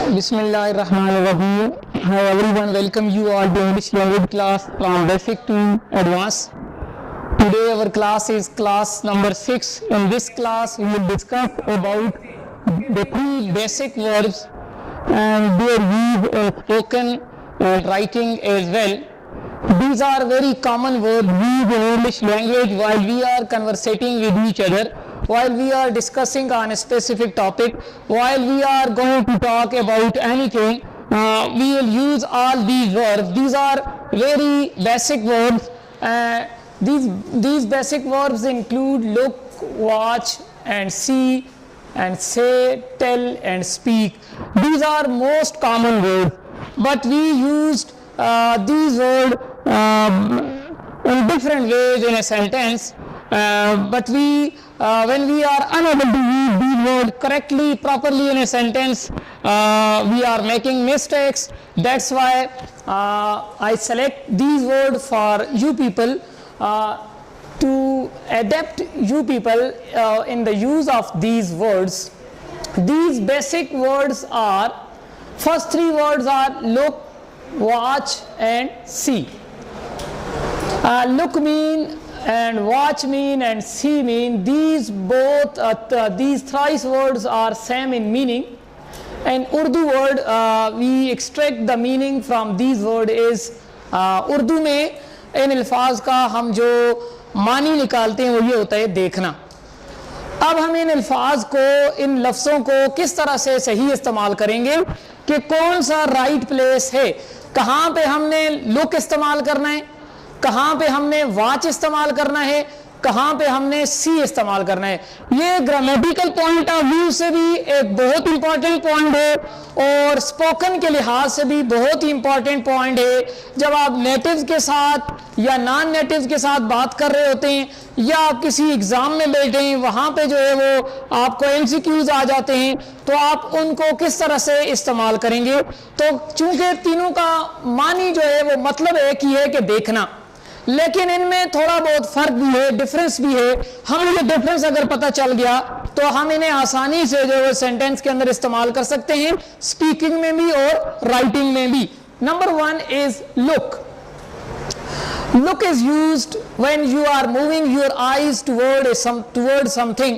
Bismillahirrahmanirrahim. Hi everyone, welcome you all to English language class from basic to advanced. Today our class is class number 6. In this class we will discuss about the three basic verbs and their use in spoken and writing as well. These are very common verbs used in English language while we are conversating with each other, while we are discussing on a specific topic, while we are going to talk about anything. We will use all these verbs. These are very basic verbs. These basic verbs include look, watch and see and say, tell and speak. These are most common words, but we used these words in different ways in a sentence, but when we are unable to use these words correctly, properly in a sentence, we are making mistakes. That's why I select these words for you people to adapt you people in the use of these words. These basic words are, first three words are look, watch and see. Look mean and watch mean and see mean, these both these thrice words are same in meaning. And Urdu word we extract the meaning from these word is Urdu में इन अल्फाज का हम जो मानी निकालते हैं वो ये होता है देखना. अब हम इन अल्फाज को, इन लफ्ज़ों को किस तरह से सही इस्तेमाल करेंगे कि कौन सा राइट प्लेस है, कहाँ पे हमने लुक इस्तेमाल करना है, कहाँ पे हमने वॉच इस्तेमाल करना है, कहाँ पे हमने सी इस्तेमाल करना है. ये ग्रामेटिकल पॉइंट ऑफ व्यू से भी एक बहुत इंपॉर्टेंट पॉइंट है और स्पोकन के लिहाज से भी बहुत ही इंपॉर्टेंट पॉइंट है. जब आप नेटिव्स के साथ या नॉन नेटिव्स के साथ बात कर रहे होते हैं या आप किसी एग्जाम में बैठे हैं, वहाँ पे जो है वो आपको एमसीक्यूज आ जाते हैं, तो आप उनको किस तरह से इस्तेमाल करेंगे. तो चूंकि तीनों का मानी जो है वो मतलब एक ही है कि देखना, लेकिन इनमें थोड़ा बहुत फर्क भी है, डिफरेंस भी है. हमें ये डिफरेंस अगर पता चल गया तो हम इन्हें आसानी से जो है सेंटेंस के अंदर इस्तेमाल कर सकते हैं, स्पीकिंग में भी और राइटिंग में भी. Number one is look. Look is used when you are moving your eyes toward something.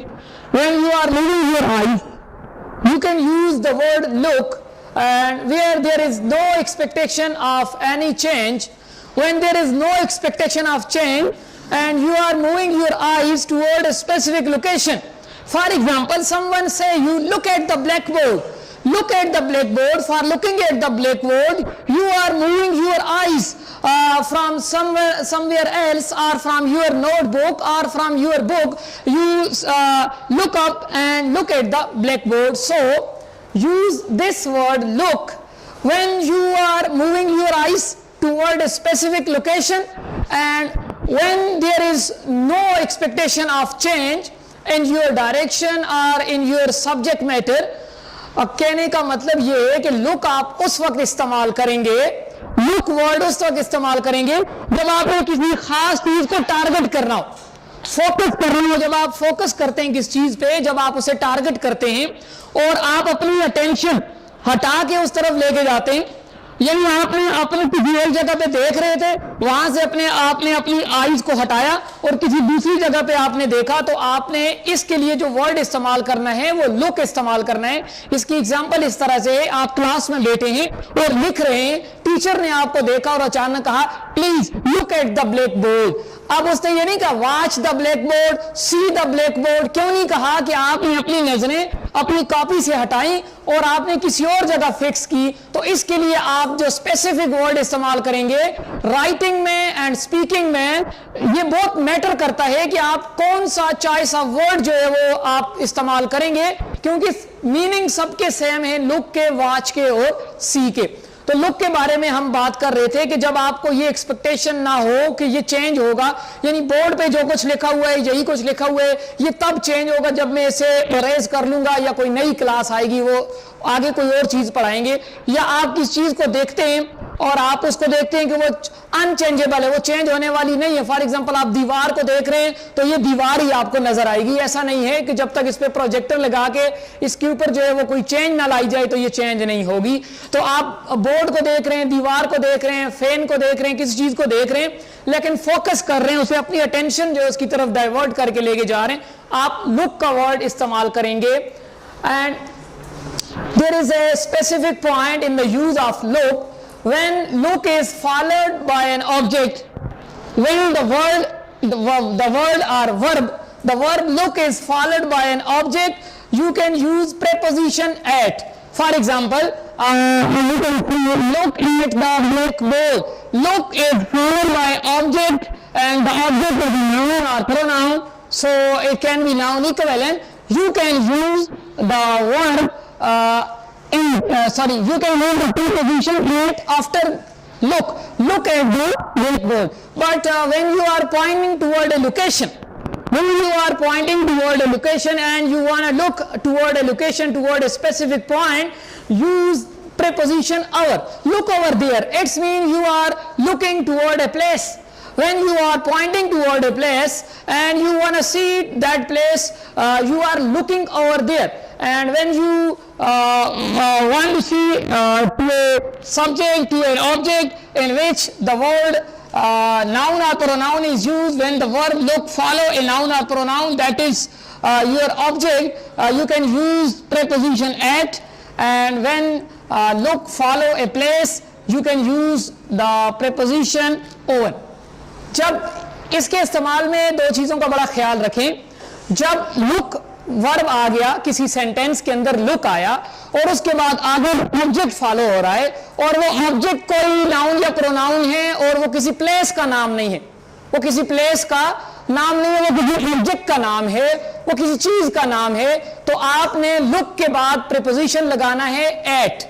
When you are moving your eyes, you can use the word look, and where there is no expectation of any change. When there is no expectation of change and you are moving your eyes toward a specific location. For example, someone say you look at the blackboard. Look at the blackboard. For looking at the blackboard, you are moving your eyes from somewhere else, or from your notebook or from your book. You look up and look at the blackboard. So use this word look when you are moving your eyes toward a specific location and when there is no expectation of change in your direction or in your subject matter. कहने का मतलब ये है कि look आप उस वक्त इस्तेमाल करेंगे, लुक वर्ड उस वक्त इस्तेमाल करेंगे जब आपको किसी खास चीज को टारगेट करना हो, फोकस करना हो. जब आप फोकस करते हैं किस चीज पे, जब आप उसे टारगेट करते हैं और आप अपनी अटेंशन हटा के उस तरफ लेके जाते हैं, यानी आपने अपने किसी एक जगह पे देख रहे थे, वहां से आपने अपनी आईज को हटाया और किसी दूसरी जगह पे आपने देखा, तो आपने इसके लिए जो वर्ड इस्तेमाल करना है वो लुक इस्तेमाल करना है. इसकी एग्जांपल इस तरह से है, आप क्लास में बैठे हैं और लिख रहे हैं, टीचर ने आपको देखा और अचानक कहा please look at the black board. अब उसने ये नहीं कहा watch the black board, see the black board. क्यों नहीं कहा कि आपने अपनी नजरें अपनी कॉपी से हटाई और आपने किसी और जगह फिक्स की. तो इसके लिए आप जो स्पेसिफिक वर्ड इस्तेमाल करेंगे राइटिंग में एंड स्पीकिंग में, ये बहुत मैटर करता है कि आप कौन सा चॉइस ऑफ वर्ड जो है वो आप इस्तेमाल करेंगे, क्योंकि मीनिंग सबके सेम है, लुक के, वॉच के और सी के. तो लुक के बारे में हम बात कर रहे थे कि जब आपको ये एक्सपेक्टेशन ना हो कि ये चेंज होगा, यानी बोर्ड पे जो कुछ लिखा हुआ है, यही कुछ लिखा हुआ है, ये तब चेंज होगा जब मैं इसे इरेज कर लूंगा या कोई नई क्लास आएगी, वो आगे कोई और चीज पढ़ाएंगे. या आप किस चीज को देखते हैं और आप उसको देखते हैं कि वो अनचेंजेबल है, वो चेंज होने वाली नहीं है। फॉर एग्जांपल आप दीवार को देख रहे हैं तो ये दीवार ही आपको नजर आएगी, ऐसा नहीं है कि जब तक इस पे प्रोजेक्टर लगा के इसके ऊपर जो है वो कोई चेंज ना लाई जाए तो ये चेंज नहीं होगी। तो आप बोर्ड को देख रहे हैं, दीवार को देख रहे हैं, फैन को देख रहे हैं, किसी चीज को देख रहे हैं, लेकिन फोकस कर रहे हैं, उसे अपनी अटेंशन जो है उसकी तरफ डाइवर्ट करके लेके जा रहे हैं, आप लुक का वर्ड इस्तेमाल करेंगे। And there is a specific point in the use of look. When look is followed by an object, when the word or verb look is followed by an object, you can use preposition at. For example, you can look at the blackboard. Look is followed by object and the object is noun or pronoun, so it can be noun equivalent. You can use the verb you can use the preposition at after look at the blackboard. But when you are pointing toward a location, and you want to look toward a location, toward a specific point, use preposition over. Look over there, it means you are looking toward a place. When you are pointing toward a place and you want to see that place, you are looking over there. And when you want to see to a subject, to an object in which the word noun or pronoun is used, when the verb look follow a noun or pronoun, that is your object, you can use preposition at. And when look follow a place, you can use the preposition over. जब इसके इस्तेमाल में दो चीज़ों का बड़ा ख्याल रखें। जब लुक वर्ब आ गया, किसी सेंटेंस के अंदर लुक आया और उसके बाद आगे ऑब्जेक्ट फॉलो हो रहा है और वो ऑब्जेक्ट कोई नाउन या प्रोनाउन है और वो किसी प्लेस का नाम नहीं है, वो किसी प्लेस का नाम नहीं है, वो किसी ऑब्जेक्ट का नाम है, वो किसी चीज का नाम है, तो आपने लुक के बाद प्रीपोजिशन लगाना है एट।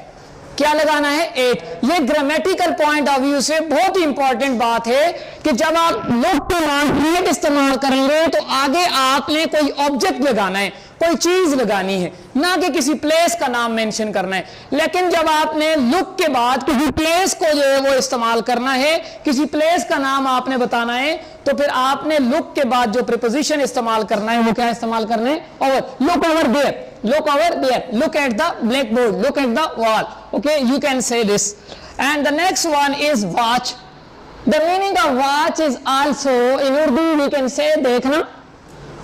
क्या लगाना है? एट। ये ग्रामेटिकल पॉइंट ऑफ व्यू से बहुत ही इंपॉर्टेंट बात है कि जब आप लुक के बाद एट इस्तेमाल करेंगे तो आगे आपने कोई ऑब्जेक्ट लगाना है, कोई चीज लगानी है, ना कि किसी प्लेस का नाम मेंशन करना है। लेकिन जब आपने लुक के बाद किसी प्लेस को जो है वो इस्तेमाल करना है, किसी प्लेस का नाम आपने बताना है, तो फिर आपने लुक के बाद जो प्रीपोजिशन इस्तेमाल करना है वो क्या इस्तेमाल करना है? Over. Look over there, look over there, look at the blackboard, look at the wall. Okay, you can say this. And the next one is watch. The meaning of watch is also, in Urdu we can say dekhna.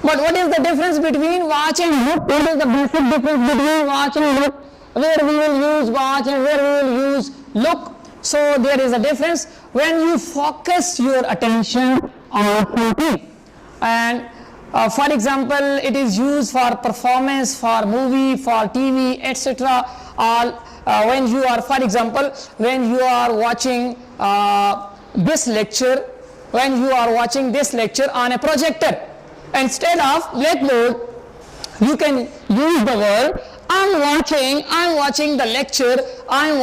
But what is the difference between watch and look? What is the basic difference between watch and look? Where we will use watch and where we will use look. So there is a difference when you focus your attention on something. And for example, it is used for performance, for movie, for TV, etc. All when you are, for example, when you are watching this lecture, on a projector, instead of blackboard, you can use the word I'm watching the lecture live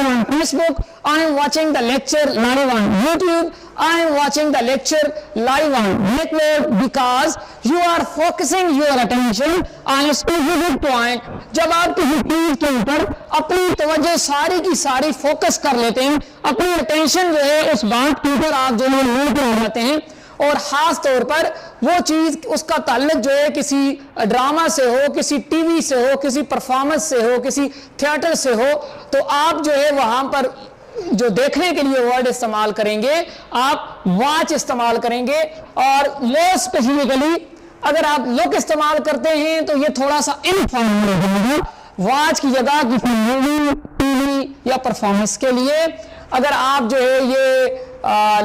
on Facebook, I'm watching the lecture live on YouTube, I'm watching the lecture live on Blackboard, because you are focusing your attention on a specific point. जब आप किसी चीज के ऊपर अपनी तवज्जो सारी की सारी फोकस कर लेते हैं, अपनी अटेंशन जो है उस बात के ऊपर आप जो है लेकर आ जाते हैं, और खास तौर पर वो चीज, उसका ताल्लुक जो है किसी ड्रामा से हो, किसी टीवी से हो, किसी परफॉर्मेंस से हो, किसी थिएटर से हो, तो आप जो है वहां पर जो देखने के लिए वर्ड इस्तेमाल करेंगे, आप वॉच इस्तेमाल करेंगे। और मोर स्पेसिफिकली अगर आप लुक इस्तेमाल करते हैं तो ये थोड़ा सा इनफॉर्मल हो जाएगा। वॉच की जगह किसी मूवी, टीवी या परफॉर्मेंस के लिए अगर आप जो है ये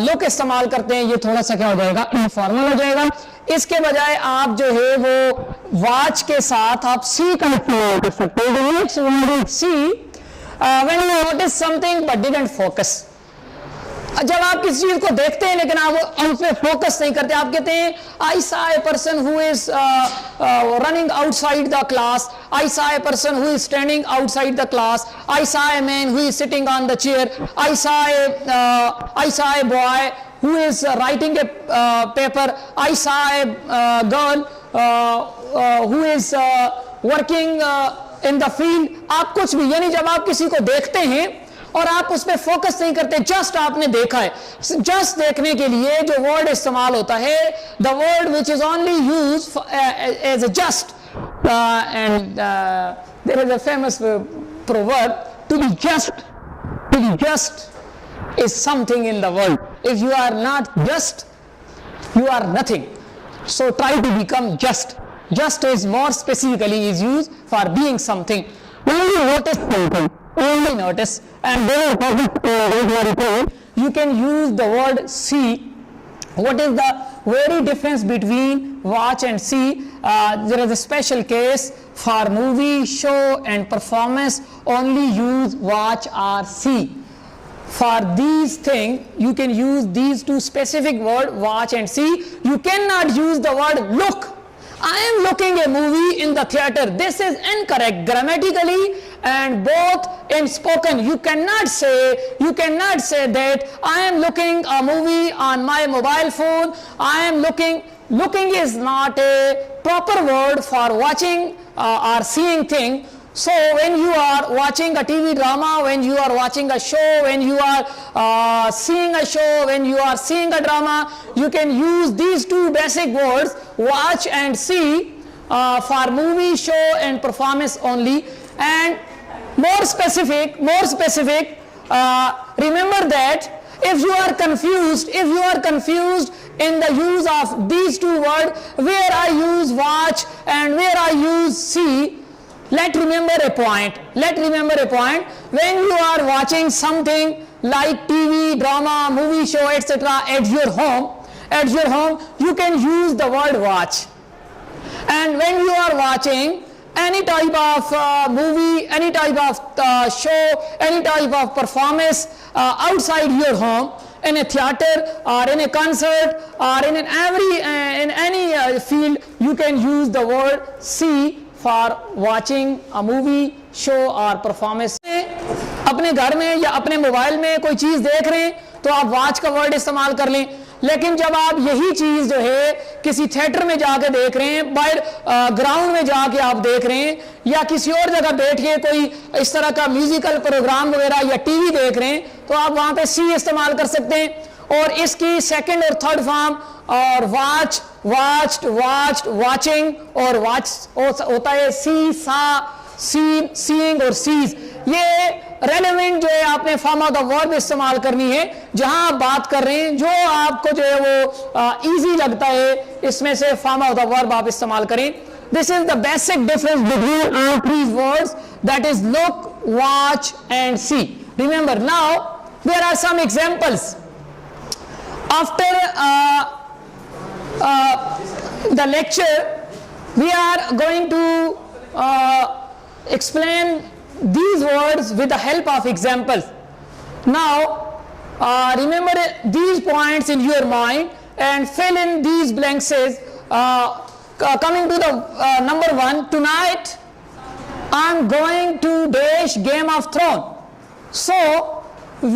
लुक इस्तेमाल करते हैं, ये थोड़ा सा क्या हो जाएगा? इनफॉर्मल हो जाएगा। इसके बजाय आप जो है वो वॉच के साथ आप सी का इस्तेमाल कर सकते हैं। Next word is see. When you notice something but didn't focus. जब आप किसी चीज को देखते हैं लेकिन आप उस पर फोकस नहीं करते, आप कहते हैं आई saw a person who is running outside the class, I saw a person who is standing outside the class, I saw a man who is sitting on the chair, I saw a boy who is writing a paper, I saw a girl who is working in the field. आप कुछ भी, यानी जब आप किसी को देखते हैं और आप उस पर फोकस नहीं करते, जस्ट आपने देखा है। जस्ट देखने के लिए जो वर्ड इस्तेमाल होता है, the word which is only use as a just, and there is a famous proverb, to be just is something in the world. If you are not just, you are nothing. So try to become just. Just is more specifically is used for being something. Only notice something, only notice, and then you can use the word see. What is the very difference between watch and see? There is a special case for movie, show and performance. Only use watch or see. For these things you can use these two specific words, watch and see. You cannot use the word look. I am looking a movie in the theater. This is incorrect grammatically and both in spoken. You cannot say that I am looking a movie on my mobile phone. I am looking is not a proper word for watching or seeing thing. So when you are watching a TV drama, when you are watching a show, when you are seeing a show, when you are seeing a drama, you can use these two basic words, watch and see, for movie, show and performance only. And more specific, remember that if you are confused in the use of these two words, where I use watch and where I use see, let remember a point. When you are watching something like TV, drama, movie, show, etc. at your home, you can use the word watch. And when you are watching any type of movie, any type of show, any type of performance outside your home, in a theater or in a concert or in any field, you can use the word see for watching a movie, show or performance. अपने घर में या अपने mobile में कोई चीज़ देख रहे हैं तो आप वॉच का वर्ड इस्तेमाल कर लें, लेकिन जब आप यही चीज़ जो है किसी थिएटर में जाके देख रहे हैं, बाहर ग्राउंड में जाके आप देख रहे हैं, या किसी और जगह बैठ के कोई इस तरह का म्यूजिकल प्रोग्राम वगैरह या टीवी देख रहे हैं, तो आप वहाँ पे सी इस्तेमाल कर सकते हैं। और इसकी सेकंड और थर्ड फॉर्म और वॉच, वॉच्ड, वॉच्ड, वाचिंग और वॉच होता है सी, सा, सी, सीइंग और सीज। ये रेलेवेंट जो है आपने फॉर्म ऑफ द वर्ब इस्तेमाल करनी है जहां आप बात कर रहे हैं, जो आपको जो है वो इजी लगता है, इसमें से फॉर्म ऑफ द वर्ब आप इस्तेमाल करें। This is the basic difference between all three words, that is look, watch and see. Remember now there are some examples after the lecture. We are going to explain these words with the help of examples. Now remember these points in your mind and fill in these blanks. Coming to the number one, tonight I'm going to dash Game of Thrones. So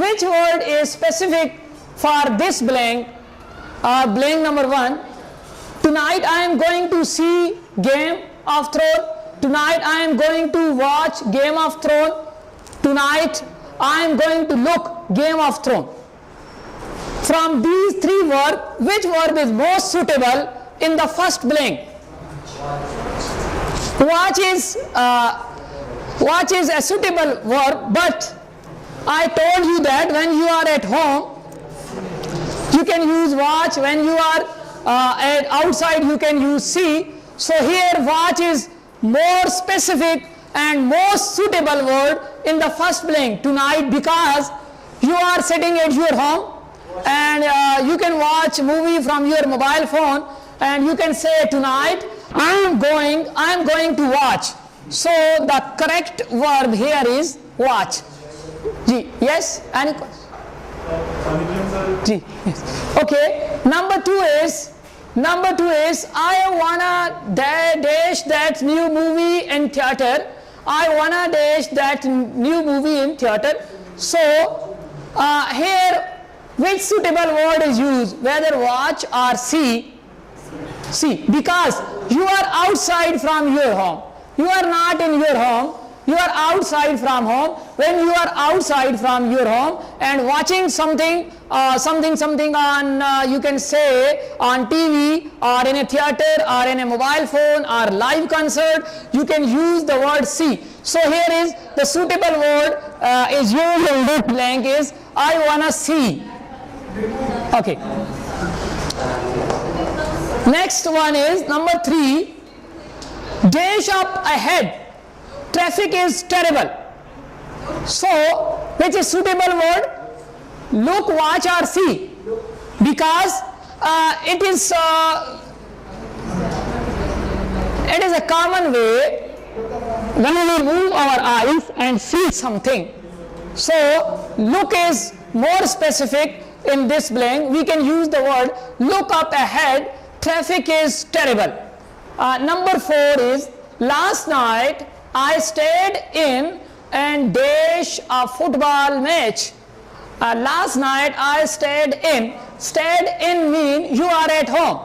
which word is specific for this blank? Blank number one. Tonight I am going to see Game of Thrones. Tonight I am going to watch Game of Thrones. Tonight I am going to look Game of Thrones. From these three verbs, which verb is most suitable in the first blank? Watch is a suitable verb, but I told you that when you are at home, you can use watch. When you are outside, you can use see. So here watch is more specific and most suitable word in the first blank, tonight, because you are sitting at your home and you can watch movie from your mobile phone, and you can say tonight I am going to watch. So the correct verb here is watch. Yes, any question? Yes. Okay, number two is I wanna dash that new movie in theater. I wanna dash that new movie in theater. So here which suitable word is used, whether watch or see? See, because you are outside from your home, you are not in your home, you are outside from home. When you are outside from your home and watching something on you can say on TV or in a theater or in a mobile phone or live concert, you can use the word see. So here is the suitable word is used in this blank is I wanna see. Okay. Next one is number 3. Dash up ahead. Traffic is terrible. So, which is suitable word? Look, watch or see. Because it is a common way when we move our eyes and see something. So, look is more specific in this blank. We can use the word look up ahead. Traffic is terrible. Number 4 is last night I stayed in and dash a football match. Last night I stayed in. Stayed in mean you are at home.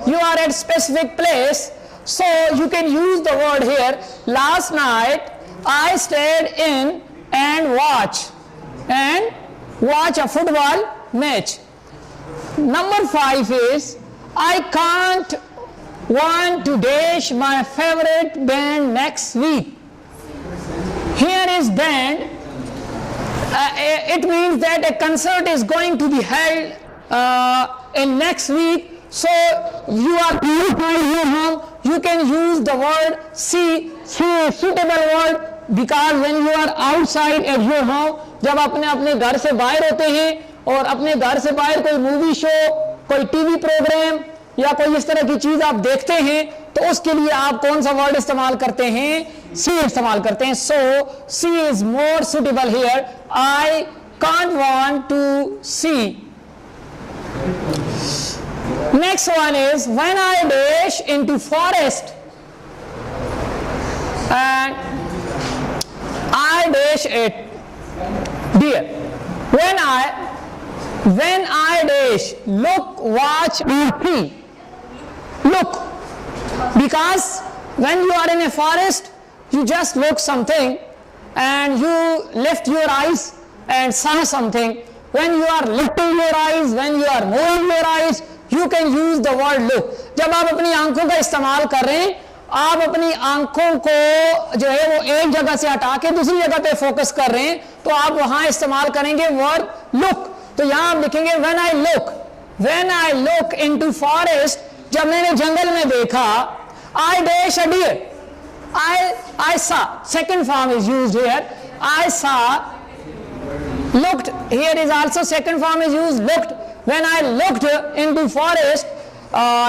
You are at specific place. So you can use the word here. Last night I stayed in and watch a football match. Number 5 is I can't want to dash my favorite band next week. Here is band. It means that a concert is going to be held in next week. So you are inside your home. You can use the word see. See is suitable word because when you are outside at your home, जब अपने घर से बाहर होते हैं और अपने घर से बाहर कोई मूवी शो, कोई टीवी प्रोग्राम या कोई इस तरह की चीज आप देखते हैं तो उसके लिए आप कौन सा वर्ड इस्तेमाल करते हैं? सी इस्तेमाल करते हैं. So see is more suitable here. I can't want to see. Next one is when I dash into forest and I dash it deer. When I dash, look, watch and see. Look, because when you are in a forest, you just look something and you lift your eyes and saw something. When you are lifting your eyes, when you are moving your eyes, you can use the word look. जब आप अपनी आंखों का इस्तेमाल कर रहे हैं, आप अपनी आंखों को जो है वो एक जगह से हटा के दूसरी जगह पे फोकस कर रहे हैं तो आप वहां इस्तेमाल करेंगे वर्ड लुक. तो यहां आप लिखेंगे when I look into forest. जब मैंने जंगल में देखा, I dash a deer. I saw. Second form is used here. I saw. Looked. Here is also second form is used. Looked. When I looked into forest,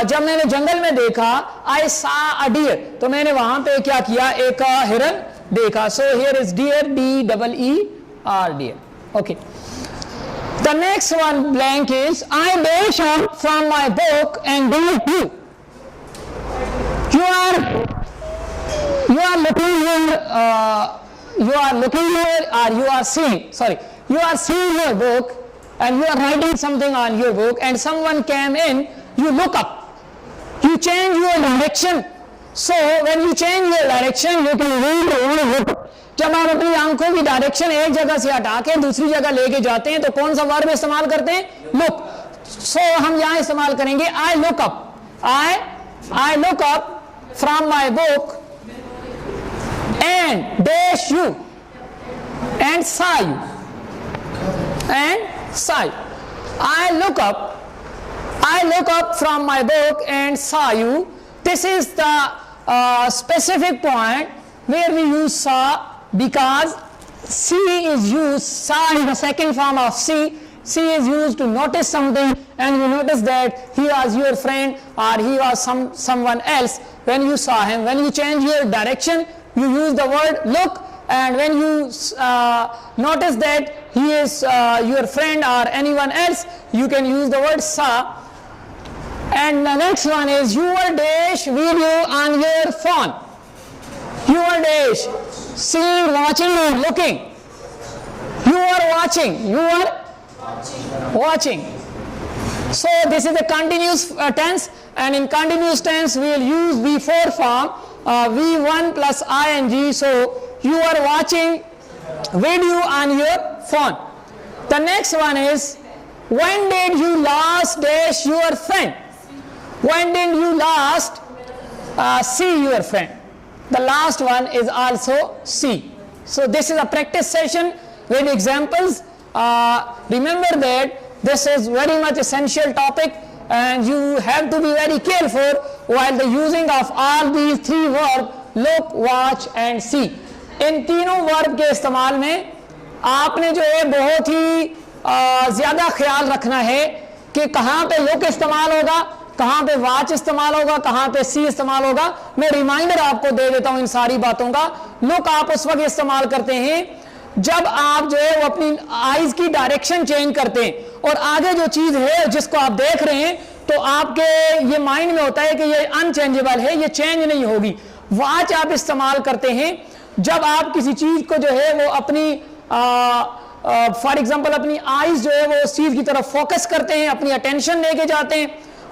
जब मैंने जंगल में देखा, I saw a deer. तो मैंने वहां पे क्या किया? एक हिरन देखा. So here is deer, D-E-E-R, deer. Okay. The next one blank is I dash out from my book and dash you. You are looking here, or you are seeing. Sorry, you are seeing your book and you are writing something on your book, and someone came in. You look up. You change your direction. So when you change your direction, you can read the word look. जब आप अपनी आंखों की direction एक जगह से हटा के दूसरी जगह लेके जाते हैं तो कौन सा वर्ब इस्तेमाल करते हैं? लुक. सो हम यहां इस्तेमाल करेंगे I look up. I look up from my book and dash you and सा यू एंड सा you. I look up from my book and सा you. This is the specific point where we use saw, because see is used, saw is the second form of see. See is used to notice something, and you notice that he was your friend or he was someone else when you saw him. When you change your direction, you use the word look, and when you notice that he is your friend or anyone else, you can use the word saw. And the next one is your dash video on your phone. Your dash, seeing, watching or looking. You are watching. You are watching. So this is the continuous tense, and in continuous tense we will use V4 form, V1 plus ing. So you are watching video on your phone. The next one is, when did you last dash your friend? When did you last see your friend? The last one is also see. So this is a practice session with examples. Remember that this is very much essential topic, and you have to be very careful while the using of all these three verbs, look, watch and see. इन तीनों verb के इस्तेमाल में आपने जो है बहुत ही ज़्यादा ख्याल रखना है कि कहाँ पे लुक इस्तेमाल होगा, कहाँ पे वॉच इस्तेमाल होगा, कहाँ पे सी इस्तेमाल होगा. मैं रिमाइंडर आपको दे देता हूँ इन सारी बातों का. लुक आप उस वक्त इस्तेमाल करते हैं जब आप जो है वो अपनी आईज की डायरेक्शन चेंज करते हैं और आगे जो चीज़ है जिसको आप देख रहे हैं तो आपके ये माइंड में होता है कि ये अनचेंजेबल है, ये चेंज नहीं होगी. वॉच आप इस्तेमाल करते हैं जब आप किसी चीज़ को जो है वो अपनी फॉर एग्जांपल अपनी आईज जो है वो उस चीज़ की तरफ फोकस करते हैं, अपनी अटेंशन लेके जाते हैं,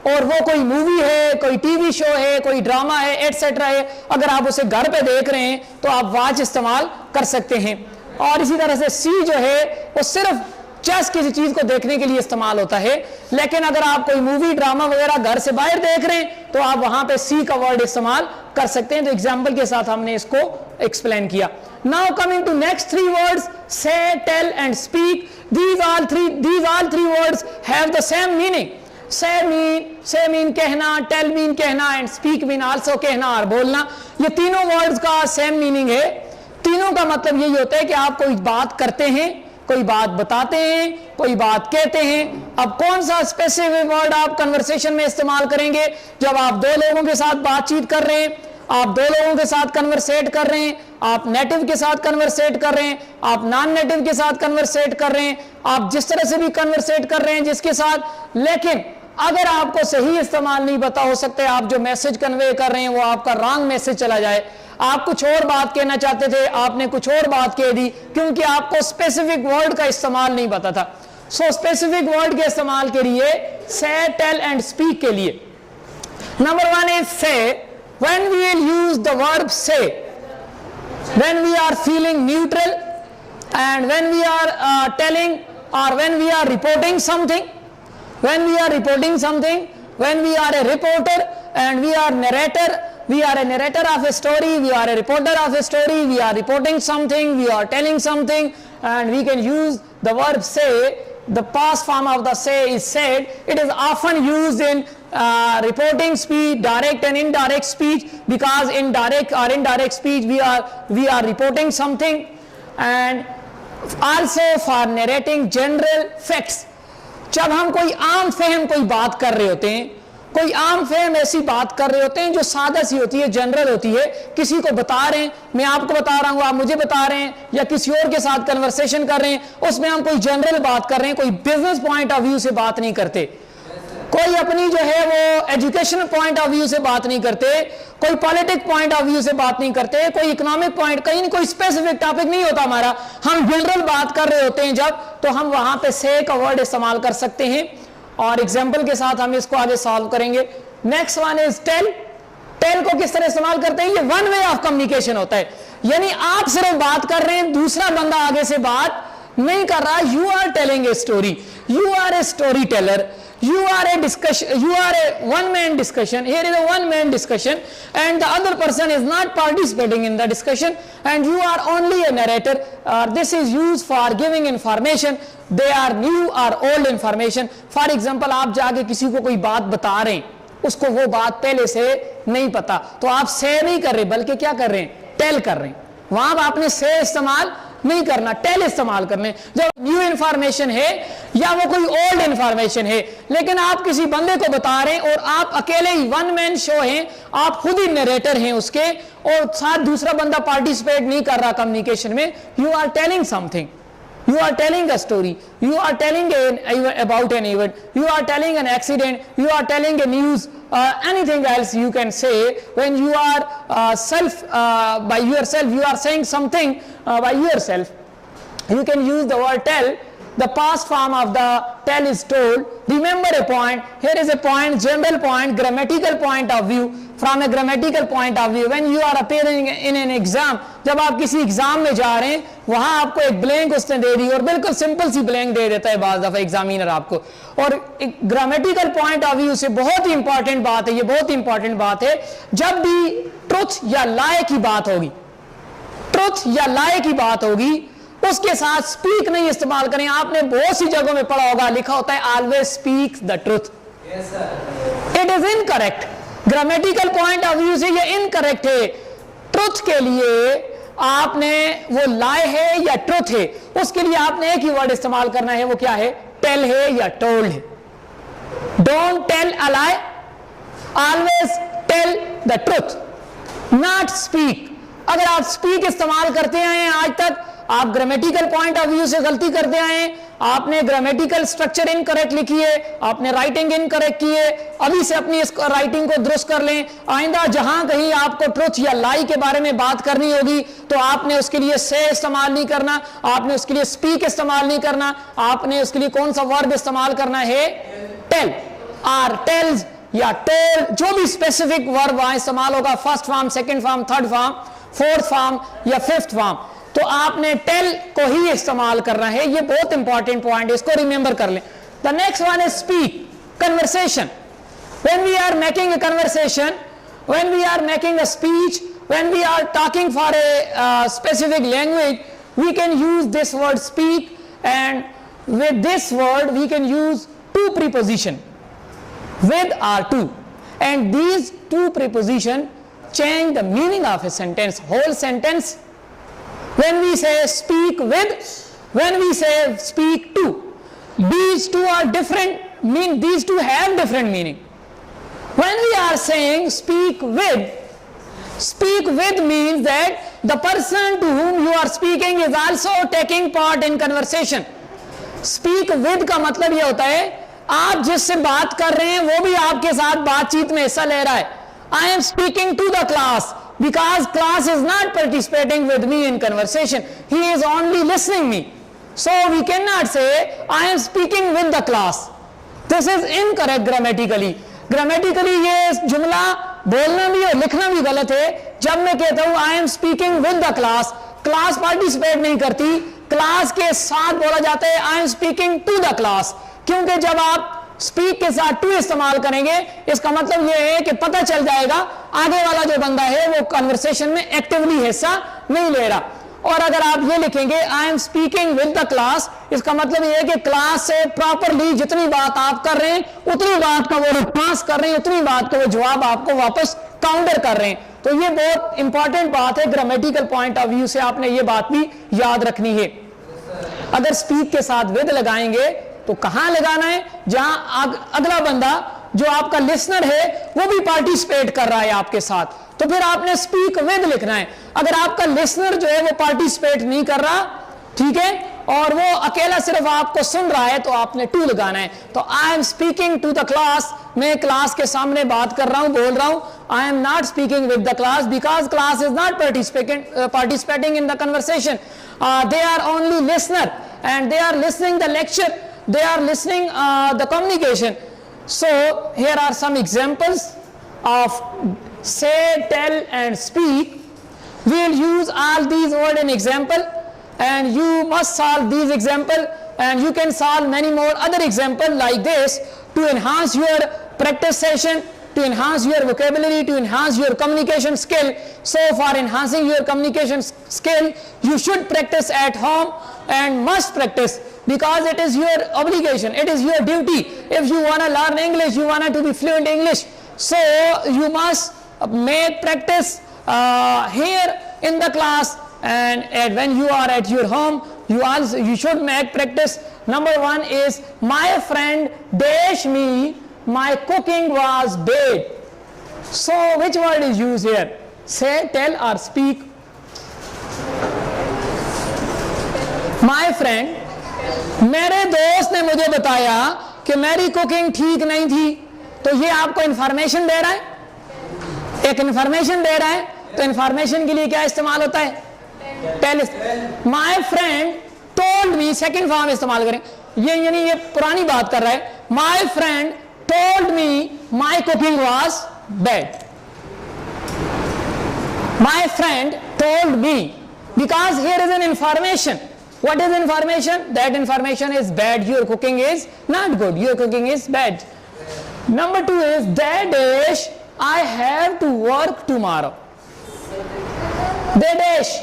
और वो कोई मूवी है, कोई टीवी शो है, कोई ड्रामा है, एटसेट्रा है. अगर आप उसे घर पे देख रहे हैं तो आप वॉच इस्तेमाल कर सकते हैं. और इसी तरह से सी जो है वो सिर्फ जस्ट किसी चीज को देखने के लिए इस्तेमाल होता है. लेकिन अगर आप कोई मूवी ड्रामा वगैरह घर से बाहर देख रहे हैं तो आप वहां पे सी का वर्ड इस्तेमाल कर सकते हैं. तो एग्जांपल के साथ हमने इसको एक्सप्लेन किया. Now coming to next three words, say, tell and speak. these all three words have the same meaning. Say mean कहना, टेल मीन कहना एंड स्पीक मीन आल्सो कहना और बोलना. ये तीनों वर्ड्स का सेम मीनिंग है. तीनों का मतलब यही होता है कि आप कोई बात करते हैं, कोई बात बताते हैं, कोई बात कहते हैं. अब कौन सा स्पेसिफिक वर्ड आप कन्वर्सेशन में इस्तेमाल करेंगे? जब आप दो लोगों के साथ बातचीत कर रहे हैं, आप दो लोगों के साथ कन्वर्सेट कर रहे हैं, आप नेटिव के साथ कन्वर्सेट कर रहे हैं, आप नॉन नेटिव के साथ कन्वर्सेट कर रहे हैं, आप जिस तरह से भी कन्वर्सेट कर रहे हैं जिसके साथ. लेकिन अगर आपको सही इस्तेमाल नहीं पता, हो सकता है आप जो मैसेज कन्वे कर रहे हैं वो आपका रॉन्ग मैसेज चला जाए. आप कुछ और बात कहना चाहते थे, आपने कुछ और बात कह दी क्योंकि आपको स्पेसिफिक वर्ड का इस्तेमाल नहीं पता था. सो स्पेसिफिक वर्ड के इस्तेमाल के लिए से, टेल एंड स्पीक के लिए नंबर वन इज से. When we will use the verb say, when we are feeling neutral and when we are telling or when we are reporting something, when we are reporting something, when we are a reporter and we are narrator, we are a narrator of a story, we are a reporter of a story, we are reporting something, we are telling something, and we can use the verb say. The past form of the say is said. It is often used in reporting speech, direct and indirect speech, because in direct or indirect speech we are reporting something, and also for narrating general facts. जब हम कोई आम फहम कोई बात कर रहे होते हैं, कोई आम फहम ऐसी बात कर रहे होते हैं जो सादा सी होती है, जनरल होती है, किसी को बता रहे हैं, मैं आपको बता रहा हूँ, आप मुझे बता रहे हैं, या किसी और के साथ कन्वर्सेशन कर रहे हैं, उसमें हम कोई जनरल बात कर रहे हैं, कोई बिजनेस पॉइंट ऑफ व्यू से बात नहीं करते, कोई अपनी जो है वो एजुकेशनल पॉइंट ऑफ व्यू से बात नहीं करते, कोई पॉलिटिक पॉइंट ऑफ व्यू से बात नहीं करते, कोई इकोनॉमिक पॉइंट, कहीं कोई स्पेसिफिक टॉपिक नहीं होता हमारा, हम जनरल बात कर रहे होते हैं जब, तो हम वहां पे से का वर्ड इस्तेमाल कर सकते हैं. और एग्जाम्पल के साथ हम इसको आगे सॉल्व करेंगे. Next one is tell. Tell को किस तरह इस्तेमाल करते हैं? ये वन वे ऑफ कम्युनिकेशन होता है, यानी आप सिर्फ बात कर रहे हैं, दूसरा बंदा आगे से बात नहीं कर रहा. You are telling a story, you are a story teller, you are a discussion, you are a one man discussion. Here is a one man discussion and the other person is not participating in the discussion and you are only a narrator. This is used for giving information. They are new or old information. For example, आप जाके किसी को कोई बात बता रहे हैं, उसको वो बात पहले से नहीं पता, तो आप से नहीं कर रहे बल्कि क्या कर रहे हैं? टेल कर रहे हैं. वहां आपने से इस्तेमाल नहीं करना, टेल इस्तेमाल करने. जब न्यू इंफॉर्मेशन है या वो कोई ओल्ड इंफॉर्मेशन है, लेकिन आप किसी बंदे को बता रहे हैं और आप अकेले ही वन मैन शो हैं, आप खुद ही नरेटर हैं उसके, और साथ दूसरा बंदा पार्टिसिपेट नहीं कर रहा कम्युनिकेशन में. You are telling something, you are telling a story, you are telling about an event, you are telling an accident, you are telling a news, anything else you can say. When you are by yourself, you are saying something by yourself, you can use the word tell. The past form of the tell is told. Remember a point, here is a point, general point, grammatical point of view. From a grammatical point of view, when you are appearing in an exam, जब आप किसी exam में जा रहे हैं, वहां आपको एक ब्लैंक उसने दे दी और बिल्कुल सिंपल सी ब्लैंक दे देता है बाज दफा एग्जामिनर आपको, और ग्रामेटिकल पॉइंट ऑफ व्यू से बहुत ही इंपॉर्टेंट बात है, ये बहुत ही इंपॉर्टेंट बात है, जब भी ट्रुथ या लाए की बात होगी, ट्रुथ या लाए की बात होगी, उसके साथ स्पीक नहीं इस्तेमाल करें। आपने बहुत सी जगहों में पढ़ा होगा, लिखा होता है always speak the truth, it is incorrect, grammatical point of view से ये इनकरेक्ट है। ट्रुथ के लिए आपने वो लाए है या ट्रुथ है, उसके लिए आपने एक ही वर्ड इस्तेमाल करना है, वो क्या है, टेल है या टोल्ड है। Don't tell a lie, always tell the truth, not speak. अगर आप स्पीक इस्तेमाल करते आए हैं आज तक, आप ग्रामेटिकल पॉइंट ऑफ व्यू से गलती करते आए हैं, आपने ग्रामेटिकल स्ट्रक्चर इनकरेक्ट लिखी है, आपने राइटिंग इनकरेक्ट की है, अभी से अपनी इस राइटिंग को दुरुस्त कर लें। आइंदा जहां कहीं आपको ट्रुथ या लाई के बारे में बात करनी होगी तो आपने उसके लिए से इस्तेमाल नहीं करना, आपने उसके लिए स्पीक इस्तेमाल नहीं करना, आपने उसके लिए कौन सा वर्ब इस्तेमाल करना है, टेल, आर टेल्स या टेल, जो भी स्पेसिफिक वर्ब वहां इस्तेमाल होगा, first form, second form, third form, fourth form या फिफ्थ फॉर्म, तो आपने टेल को ही इस्तेमाल करना है। ये बहुत इंपॉर्टेंट पॉइंट है, इसको रिमेंबर कर लें। The next one is speak, conversation. When we are making a conversation, when we are making a speech, when we are talking for a specific language, we can use this word speak, and with this word we can use two preposition, with or to, and these two preposition change the meaning of a sentence, whole sentence. When we say speak with, when we say speak to, these two are different, these two have different meaning. When we are saying speak with means that the person to whom you are speaking is also taking part in conversation. Speak with का मतलब ये होता है, आप जिससे बात कर रहे हैं वो भी आपके साथ बातचीत में हिस्सा ले रहा है। I am speaking to the class because class is not participating with me in conversation. He is only listening me. So we cannot say I am speaking with the class. This is incorrect grammatically. Grammatically ये जुमला बोलना भी और लिखना भी गलत है। जब मैं कहता हूँ I am speaking with the class, class participate नहीं करती, क्लास के साथ बोला जाता है I am speaking to the class, क्योंकि जब आप स्पीक के साथ टू इस्तेमाल करेंगे, इसका मतलब यह है कि पता चल जाएगा आगे वाला जो बंदा है वो कन्वर्सेशन में एक्टिवली हिस्सा नहीं ले रहा। और अगर आप ये लिखेंगे आई am speaking with the class, इसका मतलब ये है कि क्लास से प्रॉपरली जितनी बात आप कर रहे हैं उतनी बात का वो रिस्पॉन्स कर रहे हैं, उतनी बात का वो जवाब आपको वापस काउंटर कर रहे हैं। तो ये बहुत इंपॉर्टेंट बात है, ग्रामेटिकल पॉइंट ऑफ व्यू से आपने ये बात भी याद रखनी है। अगर स्पीक के साथ विद लगाएंगे तो कहां लगाना है, जहां अगला बंदा जो आपका लिसनर है वो भी पार्टिसिपेट कर रहा है आपके साथ, तो फिर आपने स्पीक विद लिखना है। अगर आपका लिसनर जो है वो पार्टिसिपेट नहीं कर रहा, ठीक है, और वो अकेला सिर्फ आपको सुन रहा है, तो आपने टू लगाना है। तो I am speaking to the class, मैं क्लास के सामने बात कर रहा हूं, बोल रहा हूं। I am not speaking with the class because class is not participating in the conversation. They are only listener and they are listening the lecture, they are listening the communication. So here are some examples of say, tell and speak. We will use all these words in example, and you must solve these example, and you can solve many more other example like this to enhance your practice session, to enhance your vocabulary, to enhance your communication skill. So for enhancing your communication skill, you should practice at home and must practice, because it is your obligation, it is your duty. If you want to learn English, you want to be fluent English, so you must make practice here in the class, and when you are at your home, you should make practice. Number one is my friend dash me, my cooking was bad. So which word is used here? Say, tell or speak? My friend, मेरे दोस्त ने मुझे बताया कि मेरी cooking ठीक नहीं थी। तो ये आपको इंफॉर्मेशन दे रहा है, एक इंफॉर्मेशन दे रहा है, तो इंफॉर्मेशन के लिए क्या इस्तेमाल होता है? Tell. My friend told me, second form इस्तेमाल करें, ये यानी ये पुरानी बात कर रहा है। My friend told me my cooking was bad. My friend told me, because here is an information. What is information? That information is bad. Your cooking is not good. Your cooking is bad. Number 2 is that dash I have to work tomorrow. That dash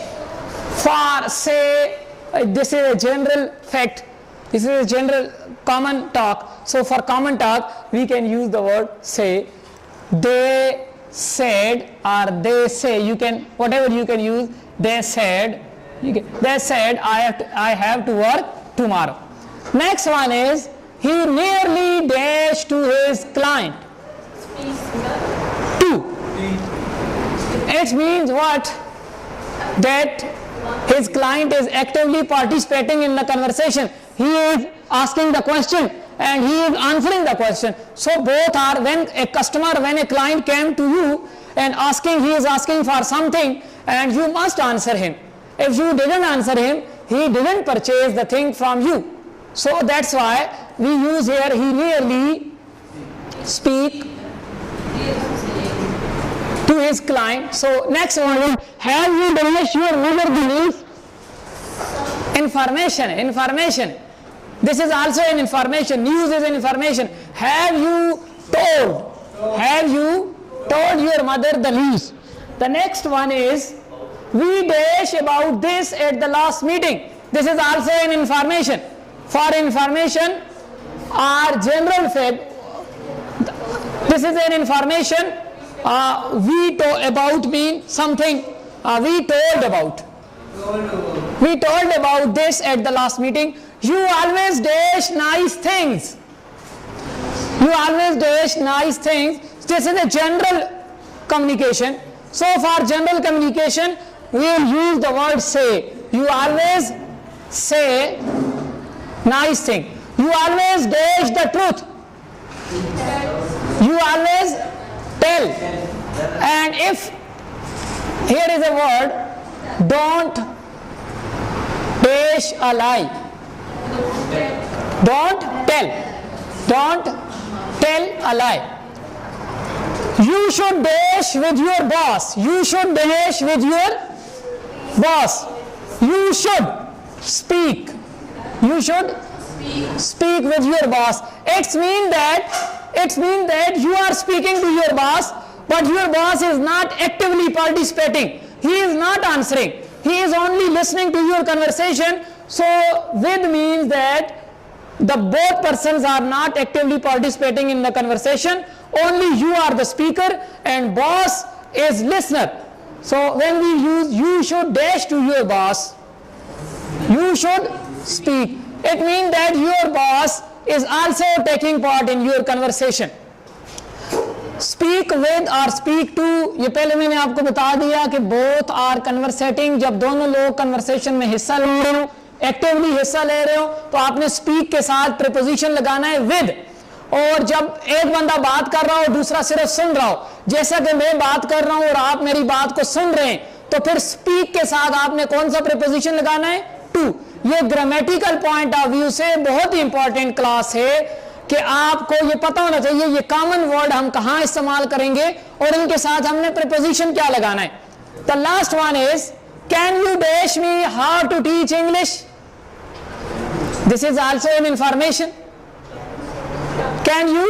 for say this is a general fact. This is a general common talk. So for common talk we can use the word say. They said or they say, you can whatever you can use. They said I have to work tomorrow. Next one is he nearly dashed to his client. 2. It means what? That his client is actively participating in the conversation. He is asking the question and he is answering the question. So both are, when a client came to you and he is asking for something and you must answer him. If you didn't answer him, he didn't purchase the thing from you. So that's why we use here he nearly speak to his client. So next one is, have you diminished your mother belief? Information. This is also an information. News is an information. Have you told your mother the news? The next one is, we dash about this at the last meeting. This is also an information. For information or general fact, this is an information. About mean something we told about. We told about this at the last meeting. You always dash nice things. This is a general communication. So for general communication, we will use the word say. You always say nice thing. You always dash the truth. You always tell. And if here is a word, don't dash a lie. Don't tell a lie. You should dash with your boss. You should speak. Speak with your boss. It means that you are speaking to your boss, but your boss is not actively participating. He is not answering. He is only listening to your conversation. So with means that the both persons are not actively participating in the conversation. Only you are the speaker and boss is listener. So when we use you should dash to your boss, you should speak. It means that your boss is also taking part in your conversation. Speak with और speak to, ये पहले मैंने आपको बता दिया कि both are conversating. जब दोनों लोग conversation में हिस्सा ले रहे हो, एक्टिवली हिस्सा ले रहे हो, तो आपने speak के साथ preposition लगाना है with. और जब एक बंदा बात कर रहा हो, दूसरा सिर्फ सुन रहा हो, जैसा कि मैं बात कर रहा हूं और आप मेरी बात को सुन रहे हैं, तो फिर speak के साथ आपने कौन सा preposition लगाना है? to. ये ग्रामेटिकल पॉइंट ऑफ व्यू से बहुत ही इंपॉर्टेंट क्लास है कि आपको ये पता होना चाहिए ये कॉमन वर्ड हम कहां इस्तेमाल करेंगे और इनके साथ हमने प्रीपोजिशन क्या लगाना है. The last one is, can you dash me how to teach English? This is also an information. Can you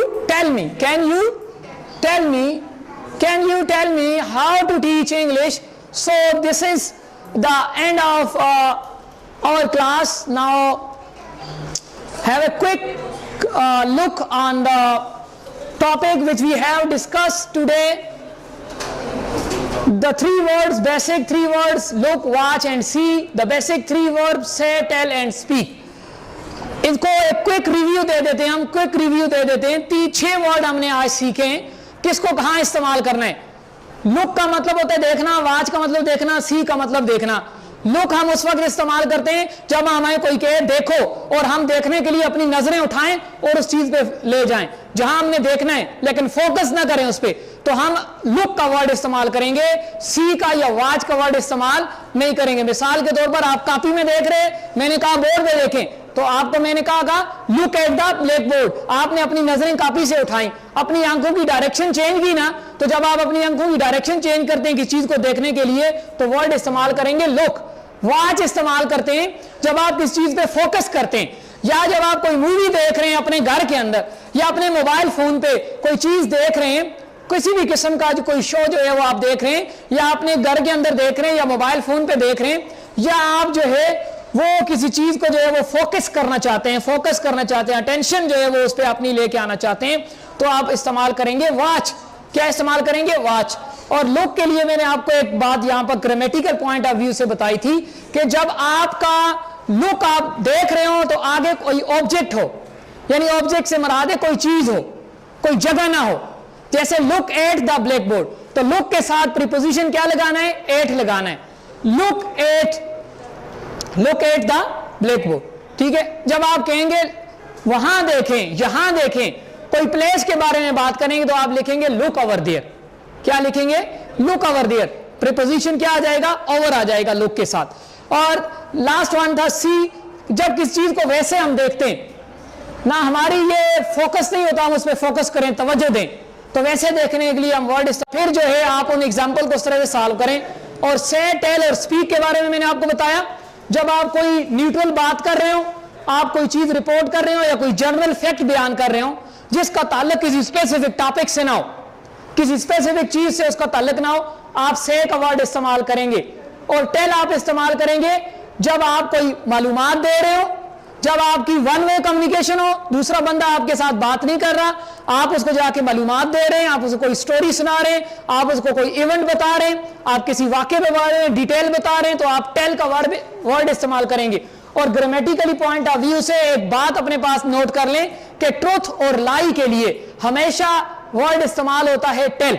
tell me how to teach English? So this is the end of our class. Now have a quick look on the topic which we have discussed today. The three words, basic three words, look, watch and see. The basic three verbs, say, tell and speak. इसको एक quick review दे देते हैं. 6 word हमने आज सीखे हैं. किसको कहाँ इस्तेमाल करना है. लुक का मतलब होता है देखना, वाच का मतलब देखना, सी का मतलब देखना. लुक हम उस वक्त इस्तेमाल करते हैं जब हमें कोई कहे देखो और हम देखने के लिए अपनी नजरें उठाएं और उस चीज पे ले जाएं जहां हमने देखना है, लेकिन फोकस ना करें उस पे, तो हम लुक का वर्ड इस्तेमाल करेंगे. सी का या वाच का वर्ड इस्तेमाल नहीं करेंगे. मिसाल के तौर पर आप कॉपी में देख रहे हैं, मैंने कहा बोर्ड पे देखें, तो आपको मैंने कहा look at the black board, आपने अपनी नजरें कॉपी से उठाई, अपनी आंखों की डायरेक्शन चेंज की ना, तो जब आप अपनी आंखों की डायरेक्शन चेंज करते हैं किसी चीज को देखने के लिए तो वर्ड इस्तेमाल करेंगे लुक। वॉच इस्तेमाल करते हैं जब आप किसी चीज पे फोकस करते हैं, या जब आप कोई मूवी देख रहे हैं अपने घर के अंदर, या अपने मोबाइल फोन पे कोई चीज देख रहे हैं, किसी भी किस्म का जो कोई शो जो है वो आप देख रहे हैं, या अपने घर के अंदर देख रहे हैं, या मोबाइल फोन पे देख रहे हैं, या आप जो है वो किसी चीज को जो है वो फोकस करना चाहते हैं, अटेंशन जो है वो उस पर अपनी लेके आना चाहते हैं, तो आप इस्तेमाल करेंगे वॉच। क्या इस्तेमाल करेंगे? वॉच। और लुक के लिए मैंने आपको एक बात यहां पर ग्रामेटिकल पॉइंट ऑफ व्यू से बताई थी कि जब आपका लुक आप देख रहे हो तो आगे कोई ऑब्जेक्ट हो, यानी ऑब्जेक्ट से मुराद है कोई चीज हो, कोई जगह ना हो। जैसे look at the black board, तो लुक के साथ प्रीपोजिशन क्या लगाना है? एट लगाना है। Look at the black board, ठीक है। जब आप कहेंगे वहां देखें, यहां देखें, कोई प्लेस के बारे में बात करेंगे तो आप लिखेंगे लुक ओवर देयर। क्या लिखेंगे? Look over there. प्रीपोजिशन क्या आ जाएगा? ओवर आ जाएगा लुक के साथ। और लास्ट वन था सी। जब किसी चीज को वैसे हम देखते हैं ना, हमारी ये फोकस नहीं होता, हम उस पर फोकस करें, तवज्जो दें, तो वैसे देखने के लिए हम वर्ड फिर जो है आप उन एग्जाम्पल को उस तरह से सॉल्व करें। और से, टेल और स्पीक के बारे में मैंने आपको बताया। जब आप कोई न्यूट्रल बात कर रहे हो, आप कोई चीज रिपोर्ट कर रहे हो, या कोई जनरल फैक्ट बयान कर रहे हो जिसका ताल्लुक किसी स्पेसिफिक टॉपिक से ना हो, किसी स्पेसिफिक चीज से उसका ताल्लुक ना हो, आप से का वर्ड इस्तेमाल करेंगे। और टेल आप इस्तेमाल करेंगे जब आप कोई मालूमात दे रहे हो, जब आपकी वन वे कम्युनिकेशन हो, दूसरा बंदा आपके साथ बात नहीं कर रहा, आप उसको जाके मालूमात दे रहे हैं, आप उसको कोई स्टोरी सुना रहे हैं, आप उसको कोई इवेंट बता रहे हैं, आप किसी वाक्य के बारे में डिटेल बता रहे हैं, तो आप टेल का वर्ड इस्तेमाल करेंगे। और ग्रामेटिकली पॉइंट ऑफ व्यू से एक बात अपने पास नोट कर लें कि ट्रुथ और लाई के लिए हमेशा वर्ड इस्तेमाल होता है टेल।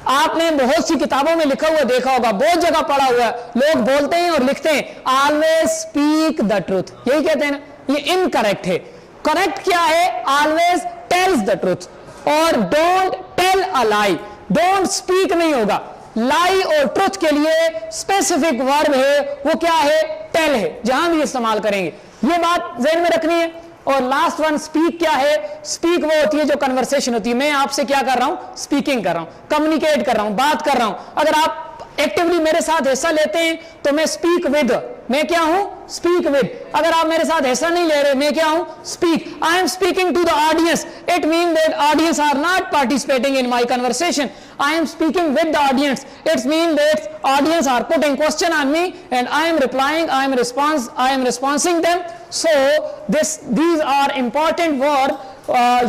आपने बहुत सी किताबों में लिखा हुआ देखा होगा, बहुत जगह पढ़ा हुआ है, लोग बोलते हैं और लिखते हैं ऑलवेज स्पीक द ट्रुथ, यही कहते हैं ना, ये इनकरेक्ट है। करेक्ट क्या है? Always tells the truth. और don't tell a lie, don't speak नहीं होगा। लाई और ट्रुथ के लिए स्पेसिफिक वर्ब है, वो क्या है? टेल है, जहां भी इस्तेमाल करेंगे। ये बात ज़हन में रखनी है। और लास्ट वन स्पीक क्या है? स्पीक वो होती है जो कन्वर्सेशन होती है। मैं आपसे क्या कर रहा हूं? स्पीकिंग कर रहा हूं, कम्युनिकेट कर रहा हूं, बात कर रहा हूं। अगर आप एक्टिवली मेरे साथ हिस्सा लेते हैं तो मैं स्पीक विद, मैं क्या हूं? Speak with. अगर आप मेरे साथ हिस्सा नहीं ले रहे, मैं क्या हूं? Speak. I am speaking to the audience, it mean that audience are not participating in my conversation. I am speaking with the audience. It means that audience are putting question on me and I am replying. I am responding them. So these are important words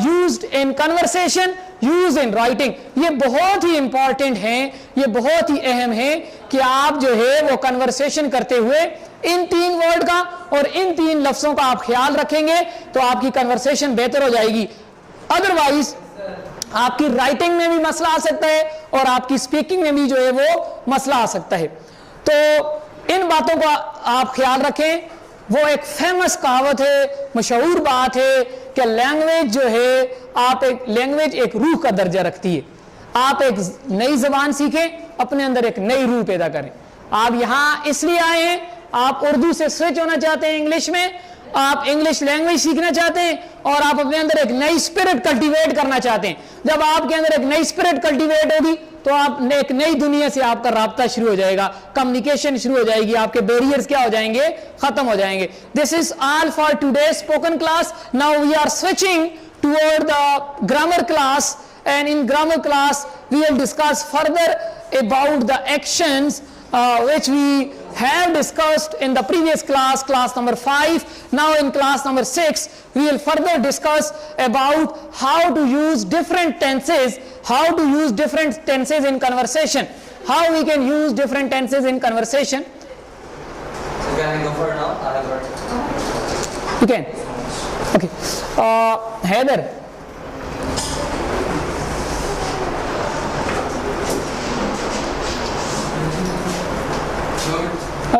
used in conversation, used in writing. ये बहुत ही important है, ये बहुत ही अहम है कि आप जो है वो conversation करते हुए इन 3 वर्ड का और इन 3 लफ्जों का आप ख्याल रखेंगे तो आपकी conversation बेहतर हो जाएगी। Otherwise आपकी राइटिंग में भी मसला आ सकता है और आपकी स्पीकिंग में भी जो है वो मसला आ सकता है। तो इन बातों का आप ख्याल रखें। वो एक फेमस कहावत है, मशहूर बात है कि लैंग्वेज जो है, लैंग्वेज एक रूह का दर्जा रखती है। आप एक नई जबान सीखें, अपने अंदर एक नई रूह पैदा करें। आप यहाँ इसलिए आए हैं, आप उर्दू से स्विच होना चाहते हैं इंग्लिश में, आप इंग्लिश लैंग्वेज सीखना चाहते हैं और आप अपने अंदर एक नई स्पिरिट कल्टीवेट करना चाहते हैं। जब आपके अंदर एक नई स्पिरिट कल्टीवेट होगी तो आप एक नई दुनिया से आपका राब्ता शुरू हो जाएगा, कम्युनिकेशन शुरू हो जाएगी, आपके बैरियर्स क्या हो जाएंगे? खत्म हो जाएंगे। This is all for today spoken class. Now we are switching toward the grammar class, and in grammar class we will discuss further about the actions which we have discussed in the previous class number 5. Now in class number 6 we will further discuss about how to use different tenses, in conversation, how we can use different tenses in conversation. So can I go for now? I have work. You can. Okay. Heather,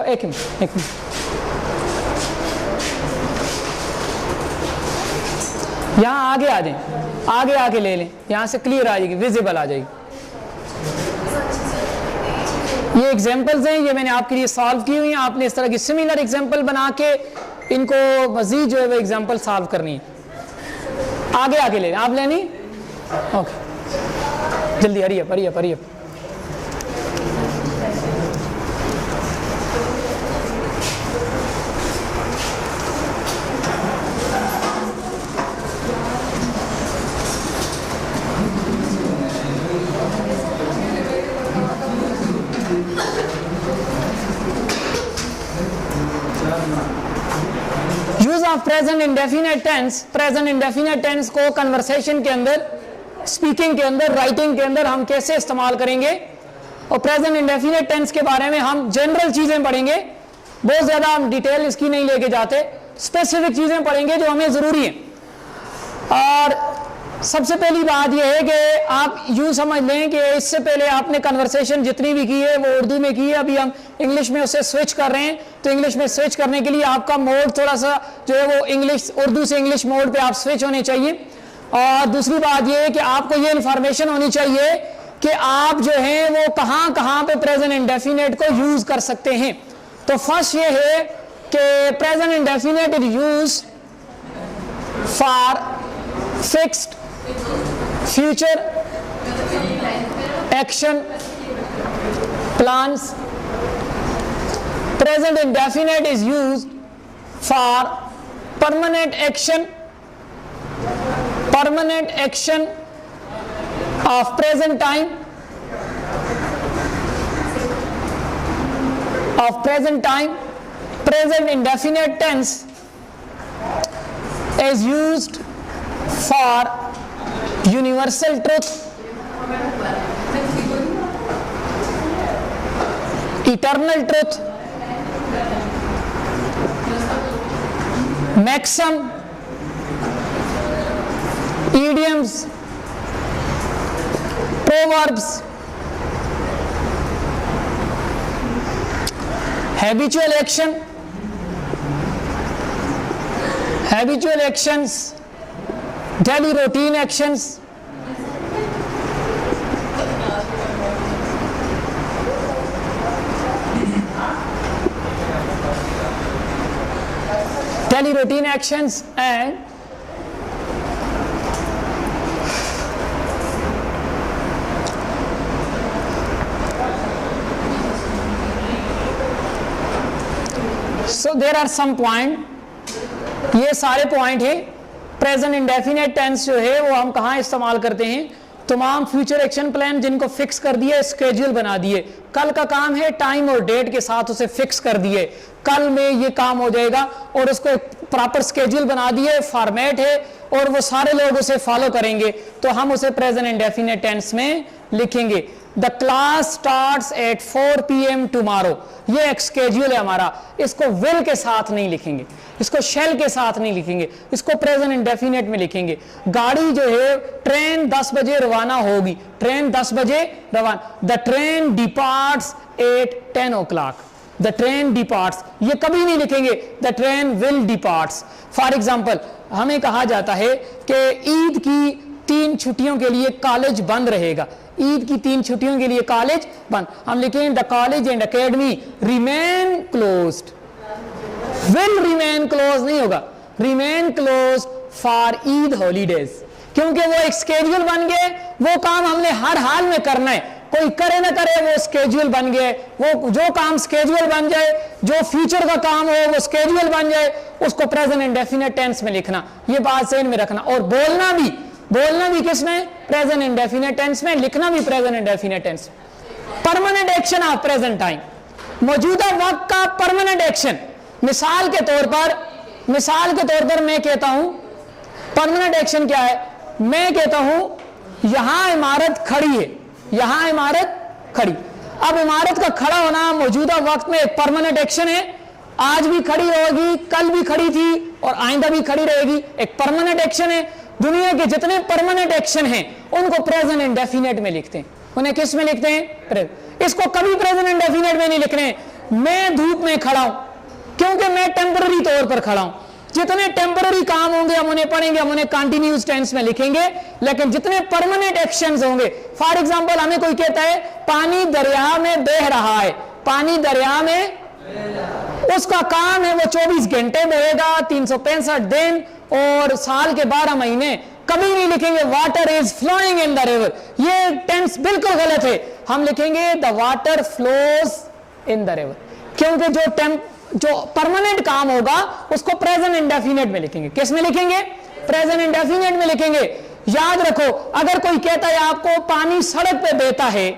एक minute यहाँ आगे आ जाएं, आगे आके ले लें, यहाँ से क्लियर आ जाएगी, विजिबल आ जाएगी। ये एग्जांपल्स हैं, ये मैंने आपके लिए सॉल्व की हुई हैं। आपने इस तरह की सिमिलर एग्जांपल बना के इनको मजीद जो है वो एग्जाम्पल सॉल्व करनी है। आगे आगे ले आप लेनी। ओके जल्दी hurry up hurry up hurry up. Use of present indefinite tense. Present indefinite tense को कन्वर्सेशन के अंदर, स्पीकिंग के अंदर, राइटिंग के अंदर हम कैसे इस्तेमाल करेंगे, और प्रेजेंट इंडेफिनेट टेंस के बारे में हम जनरल चीजें पढ़ेंगे, बहुत ज्यादा हम डिटेल इसकी नहीं लेके जाते, स्पेसिफिक चीजें पढ़ेंगे जो हमें जरूरी है। और सबसे पहली बात यह है कि आप यूं समझ लें कि इससे पहले आपने कन्वर्सेशन जितनी भी की है वो उर्दू में की है, अभी हम इंग्लिश में उसे स्विच कर रहे हैं। तो इंग्लिश में स्विच करने के लिए आपका मोड थोड़ा सा जो है वो इंग्लिश, उर्दू से इंग्लिश मोड पे आप स्विच होने चाहिए। और दूसरी बात यह है कि आपको ये इंफॉर्मेशन होनी चाहिए कि आप जो है वो कहां कहां पे प्रेजेंट इंडेफिनेट को यूज कर सकते हैं। तो फर्स्ट ये है कि present indefinite is use for fixed future action plans. Present indefinite is used for permanent action of present time, Present indefinite tense is used for universal truth, eternal truth, maxim, idioms, proverbs, habitual actions, daily routine actions, and so there are some point, ये सारे point है। Present indefinite tense जो है वो हम कहाँ इस्तेमाल करते हैं, तमाम फ्यूचर एक्शन प्लान जिनको फिक्स कर दिए, स्केड्यूल बना दिए, कल का काम है टाइम और डेट के साथ उसे फिक्स कर दिए, कल में ये काम हो जाएगा और उसको एक प्रॉपर स्केड्यूल बना दिए, फॉर्मेट है और वो सारे लोग उसे फॉलो करेंगे, तो हम उसे प्रेजेंट इंडेफिनेट टेंस में लिखेंगे। The class starts at 4 PM tomorrow, ये एक स्केड्यूल है हमारा, इसको विल के साथ नहीं लिखेंगे, इसको शेल के साथ नहीं लिखेंगे, इसको प्रेजेंट इंडेफिनेट में लिखेंगे। गाड़ी जो है, ट्रेन 10 बजे रवाना होगी, ट्रेन 10 बजे रवाना, the train departs at 10 o'clock, the train departs, ये कभी नहीं लिखेंगे the train will departs. For example हमें कहा जाता है कि ईद की 3 छुट्टियों के लिए कॉलेज बंद रहेगा, ईद की 3 छुट्टियों के लिए कॉलेज बंद, हम लिखेंगे the college and academy remain closed, will remain close नहीं होगा, remain closed for Eid holidays, क्योंकि वो एक स्केड्यूल बन गए, वो काम हमने हर हाल में करना है, कोई करे ना करे वो स्केड्यूल बन गए, वो जो काम स्केड्यूल बन जाए, जो फ्यूचर का काम हो वो स्केड्यूल बन जाए, उसको प्रेजेंट इंडेफिनेट टेंस में लिखना, ये बात ज़हन में रखना। और बोलना भी किस में, प्रेजेंट इंडेफिनेट टेंस में, लिखना भी present indefinite tense. Permanent action of present time, मौजूदा वक्त का परमानेंट एक्शन। मिसाल के तौर पर मैं कहता हूं परमानेंट एक्शन क्या है, मैं कहता हूं यहां इमारत खड़ी है, यहां इमारत खड़ी, अब इमारत का खड़ा होना मौजूदा वक्त में एक परमानेंट एक्शन है, आज भी खड़ी होगी, कल भी खड़ी थी और आइंदा भी खड़ी रहेगी, एक परमानेंट एक्शन है। दुनिया के जितने परमानेंट एक्शन हैं उनको प्रेजेंट इंडेफिनेट में लिखते हैं, उन्हें किस में लिखते हैं, इसको कभी प्रेजेंट इंडेफिनेट में नहीं लिखने। मैं धूप में खड़ा हूं क्योंकि मैं टेम्पररी तौर पर खड़ा हूं, जितने टेम्पररी काम होंगे हम उन्हें पढ़ेंगे, हम उन्हें कंटिन्यूअस टेंस में लिखेंगे, लेकिन जितने परमानेंट एक्शंस होंगे, फॉर एग्जांपल हमें कोई कहता है पानी दरिया में बह रहा है, पानी दरिया में उसका काम है वो 24 घंटे में होगा, 365 दिन और साल के 12 महीने। कभी नहीं लिखेंगे water is flowing in the river, ये टेंस बिल्कुल गलत है। हम लिखेंगे the water flows in the river, क्योंकि जो परमानेंट काम होगा उसको प्रेजेंट इंडेफिनिट में लिखेंगे। किस में लिखेंगे? प्रेजेंट इंडेफिनिट में लिखेंगे। याद रखो, अगर कोई कहता है आपको पानी सड़क पे बहता है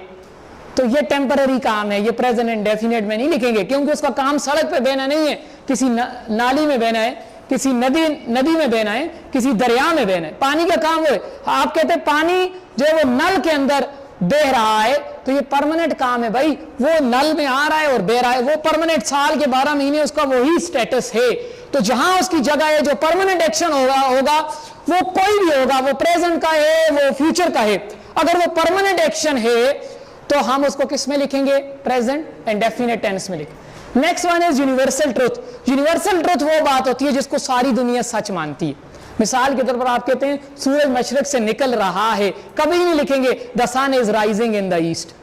तो ये टेम्पररी काम है, ये प्रेजेंट इंडेफिनिट में नहीं लिखेंगे, क्योंकि उसका काम सड़क पे बहना नहीं है, किसी नाली में बहना है, किसी नदी में बहना है, किसी दरिया में बहना है। पानी का काम वो है। आप कहते हैं पानी जो है वो नल के अंदर बह रहा है, तो ये परमानेंट काम है भाई, वो नल में आ रहा है और बह रहा है, वो परमानेंट, साल के 12 महीने उसका वही स्टेटस है। तो जहां उसकी जगह है, जो परमानेंट एक्शन होगा वो कोई भी होगा, वो प्रेजेंट का है, वो फ्यूचर का है। अगर वो परमानेंट एक्शन है तो हम उसको किस में लिखेंगे? प्रेजेंट इंडेफिनिट टेंस में लिखेंगे। Next one is universal truth. Universal truth वो बात होती है जिसको सारी दुनिया सच मानती है। मिसाल के तौर पर आप कहते हैं सूरज मशरक से निकल रहा है, कभी नहीं लिखेंगे the sun is rising in the east,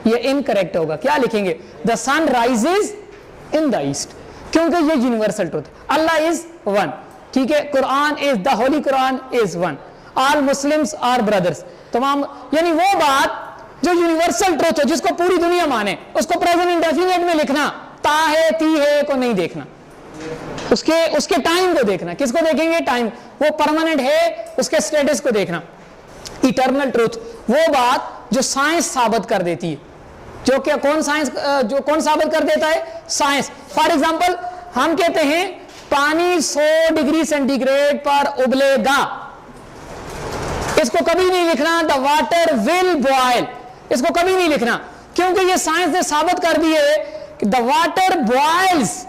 ये इनकरेक्ट होगा। क्या लिखेंगे? The sun rises in the east, क्योंकि ये universal truth. Allah is one, ठीक है। Quran is, the holy Quran is one, all Muslims are brothers, तमाम, यानी वो बात जो यूनिवर्सल ट्रुथ है जिसको पूरी दुनिया माने, उसको प्रेजेंट इंडेफिनिट में लिखना। ता है, ती है को नहीं देखना, उसके टाइम को देखना। किसको देखेंगे? टाइम, वो परमानेंट है उसके स्टेटस को देखना। इटर्नल ट्रुथ वो बात जो साइंस साबित कर देती है, जो क्या कौन साबित कर देता है? साइंस। फॉर एग्जांपल हम कहते हैं पानी 100 डिग्री सेंटीग्रेड पर उबलेगा, इसको कभी नहीं लिखना द वाटर विल बॉयल, इसको कभी नहीं लिखना, क्योंकि ये साइंस ने साबित कर दी है कि द वाटर बॉयल्स।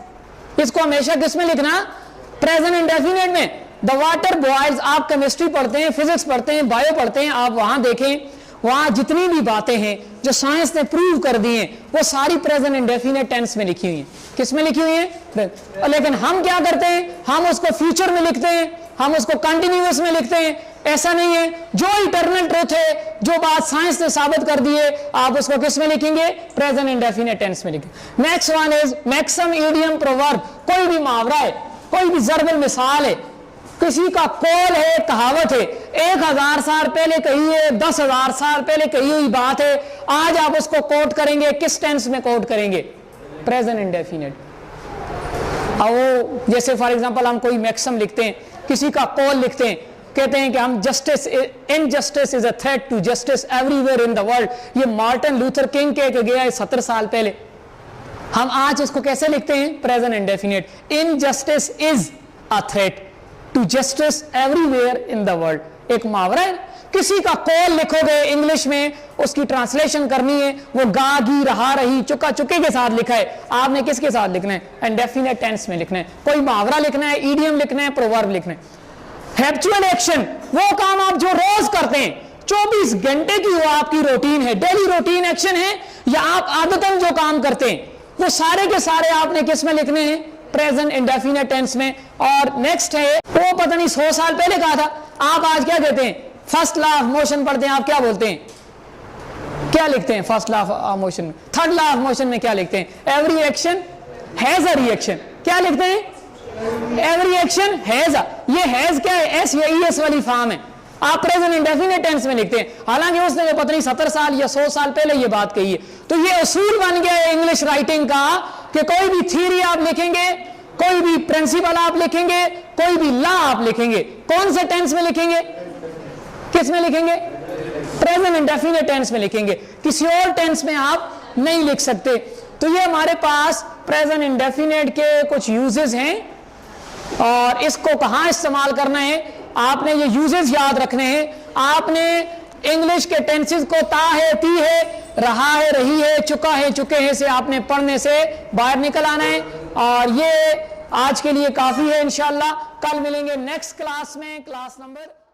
इसको हमेशा किस में लिखना? प्रेजेंट इंडेफिनिट में। The water boils. आप केमिस्ट्री पढ़ते हैं, फिजिक्स पढ़ते हैं, बायो पढ़ते हैं, आप वहां देखें, वहां जितनी भी बातें हैं जो साइंस ने प्रूव कर दी हैं वो सारी प्रेजेंट इंडेफिनिट टेंस में लिखी हुई हैं। किस में लिखी हुई हैं? लेकिन हम क्या करते हैं? हम उसको फ्यूचर में लिखते हैं, हम उसको कंटिन्यूअस में लिखते हैं। ऐसा नहीं है। जो इटर्नल ट्रुथ है, जो बात साइंस ने साबित कर दी है, आप उसको किस में लिखेंगे? प्रेजेंट इंडेफिनिट टेंस में लिखेंगे। Next one is maximum, idiom, proverb. कोई भी मुहावरा है, कोई भी ज़र्बल मिसाल है, किसी का कौल है, कहावत है, 1000 साल पहले कही है, 10,000 साल पहले कही हुई बात है, आज आप उसको कोट करेंगे, किस टेंस में कोट करेंगे? Present indefinite. अब वो जैसे फॉर एग्जांपल हम कोई मैक्सिम लिखते हैं, किसी का कौल लिखते हैं, कहते हैं कि हम injustice is a threat to justice everywhere in the world. ये मार्टिन लूथर किंग कह के गया है 70 साल पहले। हम आज इसको कैसे लिखते हैं? Present indefinite. Injustice is a threat to justice everywhere in the world. एक मुहावरा है। किसी का कौल लिखोगे इंग्लिश में, उसकी ट्रांसलेशन करनी है, वो गा, गी, रहा, रही, चुका, चुके के साथ लिखा है, आपने किसके साथ लिखना है? इंडेफिनिट टेंस में लिखना है। कोई मुहावरा लिखना है, ईडियम लिखना है, प्रोवर्ब लिखना है। हैबिचुअल एक्शन वो काम आप जो रोज करते हैं, 24 घंटे की वो आपकी रूटीन है, डेली रूटीन एक्शन है, या आप आदतन जो काम करते हैं वो सारे के सारे आपने किस में लिखने हैं? प्रेजेंट इंडेफिनिट टेंस में। और नेक्स्ट है, वो पता नहीं 100 साल पहले कहा था, आप आज क्या कहते हैं? फर्स्ट लॉ ऑफ मोशन पढ़ते हैं, आप क्या बोलते हैं? क्या लिखते हैं फर्स्ट लॉ ऑफ मोशन में? थर्ड लॉ ऑफ मोशन में क्या लिखते हैं? Every action has a reaction. क्या लिखते हैं? Every action has a. ये हैज क्या है? एस या ईएस वाली फॉर्म है। आप प्रेजेंट इंडेफिनिट टेंस में लिखते हैं, हालांकि उसने जो पता नहीं 70 साल या 100 साल पहले ये बात कही है। तो ये उसूल बन गया है इंग्लिश राइटिंग का कि कोई भी थ्योरी आप लिखेंगे, कोई भी प्रिंसिपल आप लिखेंगे, कोई भी लॉ आप लिखेंगे, कौन से टेंस में लिखेंगे? किस में लिखेंगे? प्रेजेंट इंडेफिनिट टेंस में लिखेंगे, किसी और टेंस में आप नहीं लिख सकते। तो ये हमारे पास प्रेजेंट इंडेफिनिट के कुछ यूजेस हैं, और इसको कहां इस्तेमाल करना है आपने ये यूजेस याद रखने हैं। आपने इंग्लिश के टेंसेस को ता है, ती है, रहा है, रही है, चुका है, चुके हैं से आपने पढ़ने से बाहर निकल आना है। और ये आज के लिए काफी है। इंशाल्लाह कल मिलेंगे नेक्स्ट क्लास में, क्लास नंबर